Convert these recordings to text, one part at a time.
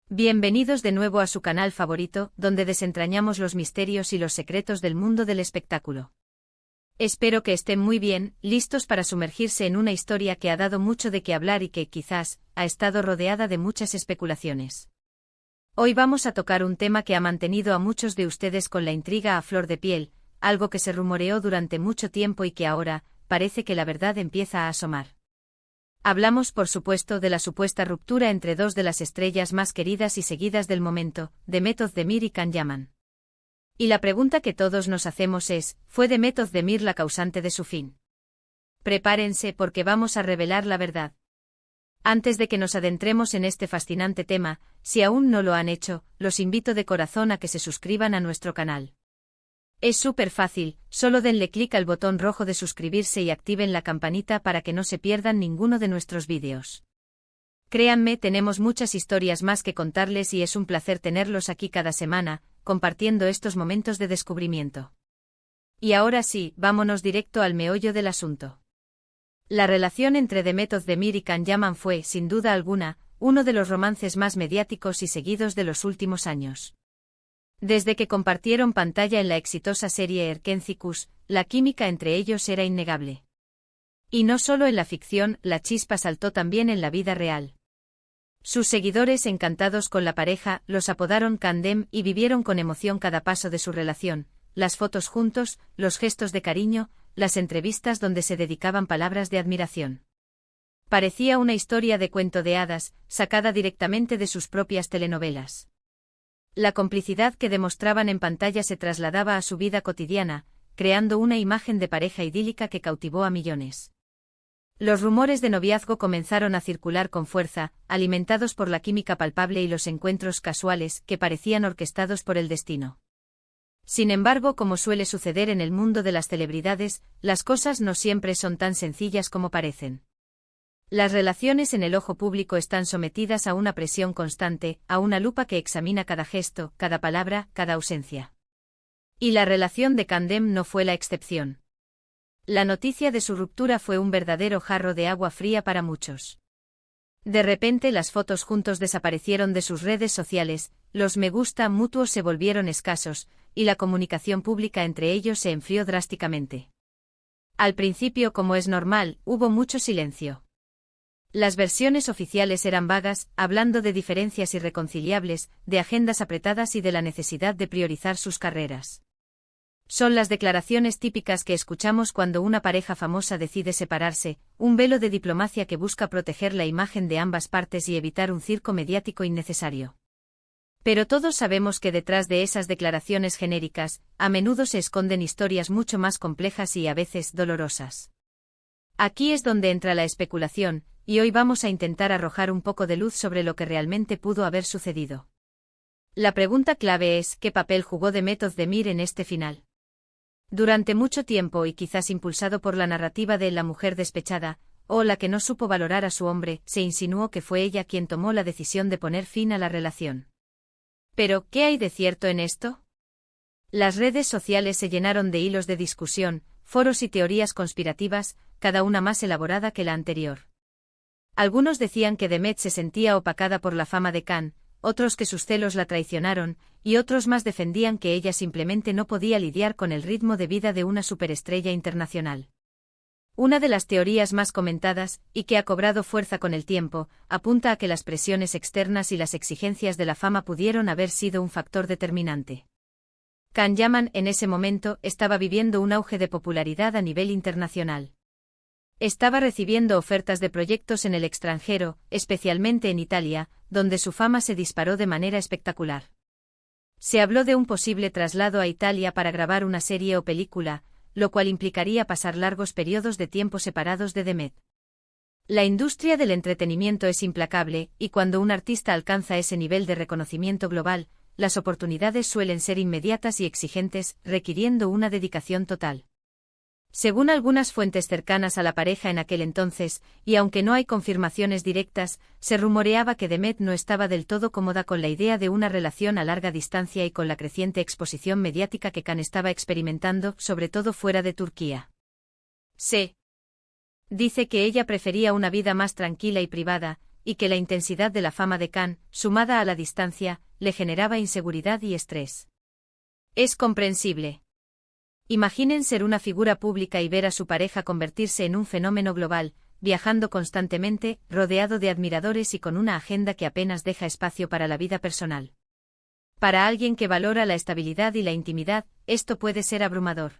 Bienvenidos de nuevo a su canal favorito, donde desentrañamos los misterios y los secretos del mundo del espectáculo. Espero que estén muy bien, listos para sumergirse en una historia que ha dado mucho de qué hablar y que, quizás, ha estado rodeada de muchas especulaciones. Hoy vamos a tocar un tema que ha mantenido a muchos de ustedes con la intriga a flor de piel, algo que se rumoreó durante mucho tiempo y que ahora, parece que la verdad empieza a asomar. Hablamos, por supuesto, de la supuesta ruptura entre dos de las estrellas más queridas y seguidas del momento, Demet Özdemir y Can Yaman. Y la pregunta que todos nos hacemos es, ¿fue Demet Özdemir la causante de su fin? Prepárense porque vamos a revelar la verdad. Antes de que nos adentremos en este fascinante tema, si aún no lo han hecho, los invito de corazón a que se suscriban a nuestro canal. Es súper fácil, solo denle clic al botón rojo de suscribirse y activen la campanita para que no se pierdan ninguno de nuestros vídeos. Créanme, tenemos muchas historias más que contarles y es un placer tenerlos aquí cada semana, compartiendo estos momentos de descubrimiento. Y ahora sí, vámonos directo al meollo del asunto. La relación entre Demet Özdemir y Can Yaman fue, sin duda alguna, uno de los romances más mediáticos y seguidos de los últimos años. Desde que compartieron pantalla en la exitosa serie Erkenci Kuş, la química entre ellos era innegable. Y no solo en la ficción, la chispa saltó también en la vida real. Sus seguidores, encantados con la pareja, los apodaron Kandem y vivieron con emoción cada paso de su relación, las fotos juntos, los gestos de cariño, las entrevistas donde se dedicaban palabras de admiración. Parecía una historia de cuento de hadas, sacada directamente de sus propias telenovelas. La complicidad que demostraban en pantalla se trasladaba a su vida cotidiana, creando una imagen de pareja idílica que cautivó a millones. Los rumores de noviazgo comenzaron a circular con fuerza, alimentados por la química palpable y los encuentros casuales que parecían orquestados por el destino. Sin embargo, como suele suceder en el mundo de las celebridades, las cosas no siempre son tan sencillas como parecen. Las relaciones en el ojo público están sometidas a una presión constante, a una lupa que examina cada gesto, cada palabra, cada ausencia. Y la relación de Kandem no fue la excepción. La noticia de su ruptura fue un verdadero jarro de agua fría para muchos. De repente las fotos juntos desaparecieron de sus redes sociales, los me gusta mutuos se volvieron escasos, y la comunicación pública entre ellos se enfrió drásticamente. Al principio, como es normal, hubo mucho silencio. Las versiones oficiales eran vagas, hablando de diferencias irreconciliables, de agendas apretadas y de la necesidad de priorizar sus carreras. Son las declaraciones típicas que escuchamos cuando una pareja famosa decide separarse, un velo de diplomacia que busca proteger la imagen de ambas partes y evitar un circo mediático innecesario. Pero todos sabemos que detrás de esas declaraciones genéricas, a menudo se esconden historias mucho más complejas y a veces dolorosas. Aquí es donde entra la especulación, y hoy vamos a intentar arrojar un poco de luz sobre lo que realmente pudo haber sucedido. La pregunta clave es, ¿qué papel jugó Demet Özdemir en este final? Durante mucho tiempo y quizás impulsado por la narrativa de la mujer despechada, o la que no supo valorar a su hombre, se insinuó que fue ella quien tomó la decisión de poner fin a la relación. Pero, ¿qué hay de cierto en esto? Las redes sociales se llenaron de hilos de discusión, foros y teorías conspirativas, cada una más elaborada que la anterior. Algunos decían que Demet se sentía opacada por la fama de Can, otros que sus celos la traicionaron, y otros más defendían que ella simplemente no podía lidiar con el ritmo de vida de una superestrella internacional. Una de las teorías más comentadas, y que ha cobrado fuerza con el tiempo, apunta a que las presiones externas y las exigencias de la fama pudieron haber sido un factor determinante. Can Yaman, en ese momento, estaba viviendo un auge de popularidad a nivel internacional. Estaba recibiendo ofertas de proyectos en el extranjero, especialmente en Italia, donde su fama se disparó de manera espectacular. Se habló de un posible traslado a Italia para grabar una serie o película, lo cual implicaría pasar largos periodos de tiempo separados de Demet. La industria del entretenimiento es implacable, y cuando un artista alcanza ese nivel de reconocimiento global, las oportunidades suelen ser inmediatas y exigentes, requiriendo una dedicación total. Según algunas fuentes cercanas a la pareja en aquel entonces, y aunque no hay confirmaciones directas, se rumoreaba que Demet no estaba del todo cómoda con la idea de una relación a larga distancia y con la creciente exposición mediática que Can estaba experimentando, sobre todo fuera de Turquía. Se dice que ella prefería una vida más tranquila y privada, y que la intensidad de la fama de Khan, sumada a la distancia, le generaba inseguridad y estrés. Es comprensible. Imaginen ser una figura pública y ver a su pareja convertirse en un fenómeno global, viajando constantemente, rodeado de admiradores y con una agenda que apenas deja espacio para la vida personal. Para alguien que valora la estabilidad y la intimidad, esto puede ser abrumador.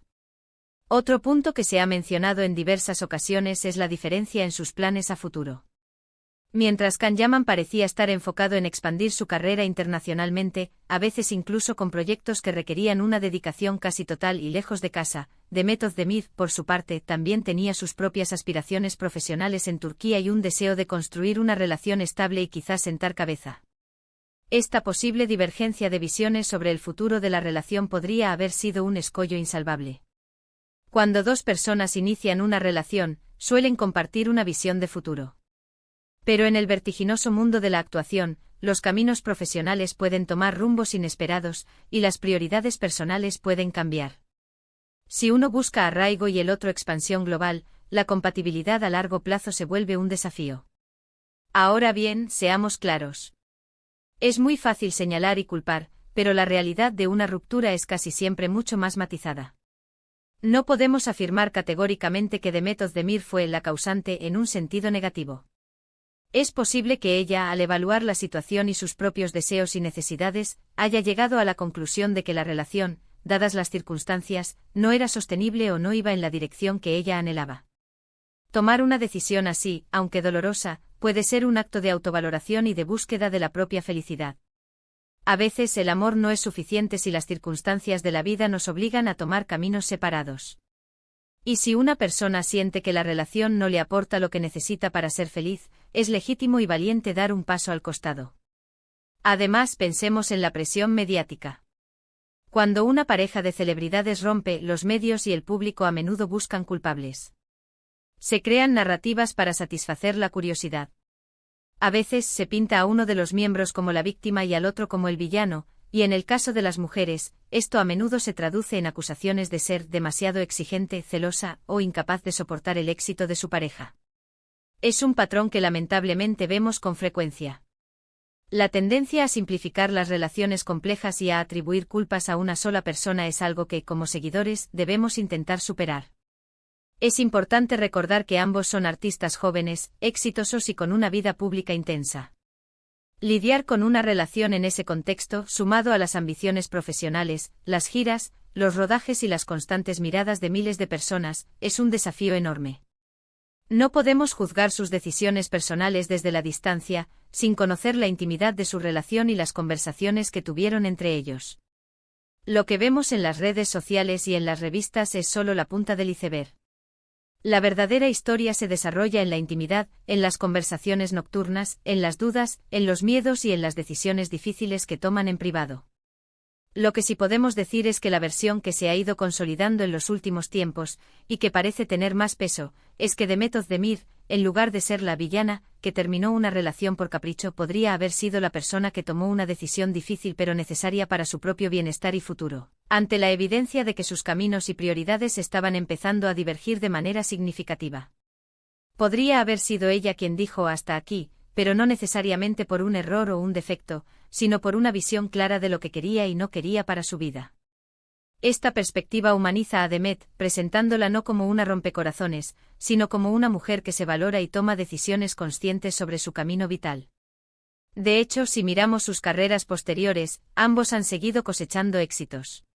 Otro punto que se ha mencionado en diversas ocasiones es la diferencia en sus planes a futuro. Mientras Can Yaman parecía estar enfocado en expandir su carrera internacionalmente, a veces incluso con proyectos que requerían una dedicación casi total y lejos de casa, Demet Özdemir, por su parte, también tenía sus propias aspiraciones profesionales en Turquía y un deseo de construir una relación estable y quizás sentar cabeza. Esta posible divergencia de visiones sobre el futuro de la relación podría haber sido un escollo insalvable. Cuando dos personas inician una relación, suelen compartir una visión de futuro. Pero en el vertiginoso mundo de la actuación, los caminos profesionales pueden tomar rumbos inesperados, y las prioridades personales pueden cambiar. Si uno busca arraigo y el otro expansión global, la compatibilidad a largo plazo se vuelve un desafío. Ahora bien, seamos claros. Es muy fácil señalar y culpar, pero la realidad de una ruptura es casi siempre mucho más matizada. No podemos afirmar categóricamente que Demet Özdemir fue la causante en un sentido negativo. Es posible que ella, al evaluar la situación y sus propios deseos y necesidades, haya llegado a la conclusión de que la relación, dadas las circunstancias, no era sostenible o no iba en la dirección que ella anhelaba. Tomar una decisión así, aunque dolorosa, puede ser un acto de autovaloración y de búsqueda de la propia felicidad. A veces el amor no es suficiente si las circunstancias de la vida nos obligan a tomar caminos separados. Y si una persona siente que la relación no le aporta lo que necesita para ser feliz, es legítimo y valiente dar un paso al costado. Además, pensemos en la presión mediática. Cuando una pareja de celebridades rompe, los medios y el público a menudo buscan culpables. Se crean narrativas para satisfacer la curiosidad. A veces se pinta a uno de los miembros como la víctima y al otro como el villano, y en el caso de las mujeres, esto a menudo se traduce en acusaciones de ser demasiado exigente, celosa o incapaz de soportar el éxito de su pareja. Es un patrón que lamentablemente vemos con frecuencia. La tendencia a simplificar las relaciones complejas y a atribuir culpas a una sola persona es algo que, como seguidores, debemos intentar superar. Es importante recordar que ambos son artistas jóvenes, exitosos y con una vida pública intensa. Lidiar con una relación en ese contexto, sumado a las ambiciones profesionales, las giras, los rodajes y las constantes miradas de miles de personas, es un desafío enorme. No podemos juzgar sus decisiones personales desde la distancia, sin conocer la intimidad de su relación y las conversaciones que tuvieron entre ellos. Lo que vemos en las redes sociales y en las revistas es solo la punta del iceberg. La verdadera historia se desarrolla en la intimidad, en las conversaciones nocturnas, en las dudas, en los miedos y en las decisiones difíciles que toman en privado. Lo que sí podemos decir es que la versión que se ha ido consolidando en los últimos tiempos, y que parece tener más peso, es que Demet Özdemir, en lugar de ser la villana, que terminó una relación por capricho, podría haber sido la persona que tomó una decisión difícil pero necesaria para su propio bienestar y futuro, ante la evidencia de que sus caminos y prioridades estaban empezando a divergir de manera significativa. Podría haber sido ella quien dijo hasta aquí, pero no necesariamente por un error o un defecto, sino por una visión clara de lo que quería y no quería para su vida. Esta perspectiva humaniza a Demet, presentándola no como una rompecorazones, sino como una mujer que se valora y toma decisiones conscientes sobre su camino vital. De hecho, si miramos sus carreras posteriores, ambos han seguido cosechando éxitos.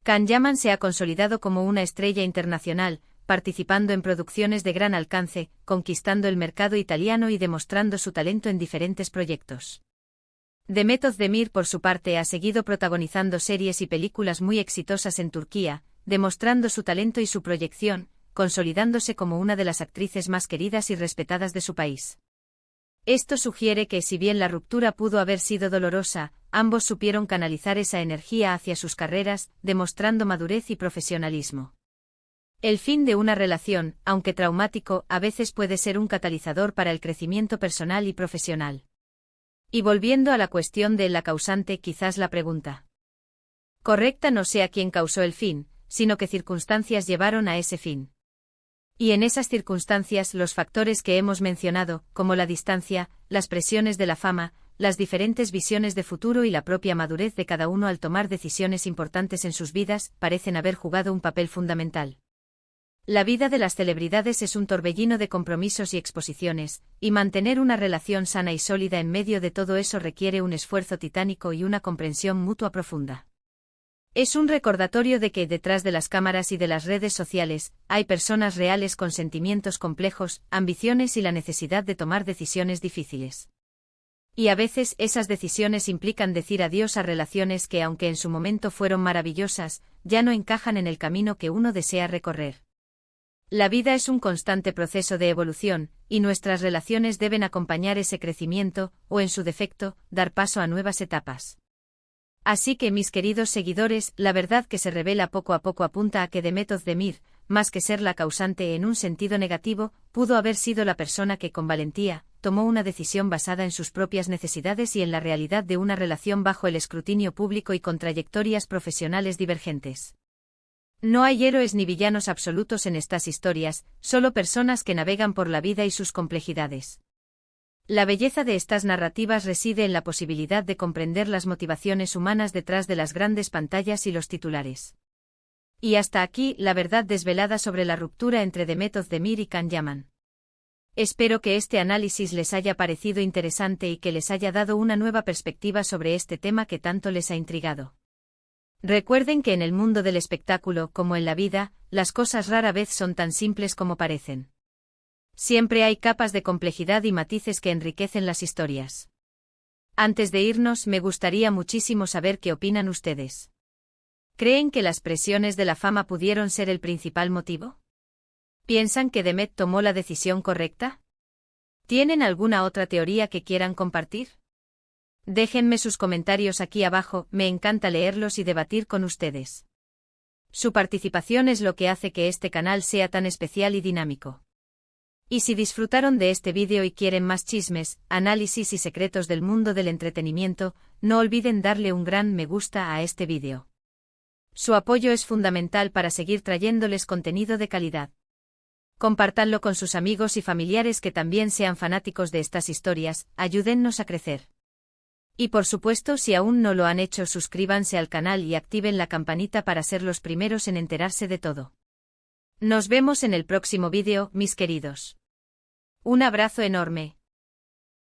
Can Yaman se ha consolidado como una estrella internacional, participando en producciones de gran alcance, conquistando el mercado italiano y demostrando su talento en diferentes proyectos. Demet Özdemir, por su parte, ha seguido protagonizando series y películas muy exitosas en Turquía, demostrando su talento y su proyección, consolidándose como una de las actrices más queridas y respetadas de su país. Esto sugiere que, si bien la ruptura pudo haber sido dolorosa, ambos supieron canalizar esa energía hacia sus carreras, demostrando madurez y profesionalismo. El fin de una relación, aunque traumático, a veces puede ser un catalizador para el crecimiento personal y profesional. Y volviendo a la cuestión de la causante, quizás la pregunta correcta no sea quién causó el fin, sino qué circunstancias llevaron a ese fin. Y en esas circunstancias los factores que hemos mencionado, como la distancia, las presiones de la fama, las diferentes visiones de futuro y la propia madurez de cada uno al tomar decisiones importantes en sus vidas, parecen haber jugado un papel fundamental. La vida de las celebridades es un torbellino de compromisos y exposiciones, y mantener una relación sana y sólida en medio de todo eso requiere un esfuerzo titánico y una comprensión mutua profunda. Es un recordatorio de que detrás de las cámaras y de las redes sociales, hay personas reales con sentimientos complejos, ambiciones y la necesidad de tomar decisiones difíciles. Y a veces esas decisiones implican decir adiós a relaciones que, aunque en su momento fueron maravillosas, ya no encajan en el camino que uno desea recorrer. La vida es un constante proceso de evolución, y nuestras relaciones deben acompañar ese crecimiento, o en su defecto, dar paso a nuevas etapas. Así que, mis queridos seguidores, la verdad que se revela poco a poco apunta a que Demet Özdemir, más que ser la causante en un sentido negativo, pudo haber sido la persona que con valentía, tomó una decisión basada en sus propias necesidades y en la realidad de una relación bajo el escrutinio público y con trayectorias profesionales divergentes. No hay héroes ni villanos absolutos en estas historias, solo personas que navegan por la vida y sus complejidades. La belleza de estas narrativas reside en la posibilidad de comprender las motivaciones humanas detrás de las grandes pantallas y los titulares. Y hasta aquí la verdad desvelada sobre la ruptura entre Demet Özdemir y Can Yaman. Espero que este análisis les haya parecido interesante y que les haya dado una nueva perspectiva sobre este tema que tanto les ha intrigado. Recuerden que en el mundo del espectáculo, como en la vida, las cosas rara vez son tan simples como parecen. Siempre hay capas de complejidad y matices que enriquecen las historias. Antes de irnos, me gustaría muchísimo saber qué opinan ustedes. ¿Creen que las presiones de la fama pudieron ser el principal motivo? ¿Piensan que Demet tomó la decisión correcta? ¿Tienen alguna otra teoría que quieran compartir? Déjenme sus comentarios aquí abajo, me encanta leerlos y debatir con ustedes. Su participación es lo que hace que este canal sea tan especial y dinámico. Y si disfrutaron de este vídeo y quieren más chismes, análisis y secretos del mundo del entretenimiento, no olviden darle un gran me gusta a este vídeo. Su apoyo es fundamental para seguir trayéndoles contenido de calidad. Compártanlo con sus amigos y familiares que también sean fanáticos de estas historias, ayúdennos a crecer. Y por supuesto, si aún no lo han hecho, suscríbanse al canal y activen la campanita para ser los primeros en enterarse de todo. Nos vemos en el próximo vídeo, mis queridos. Un abrazo enorme.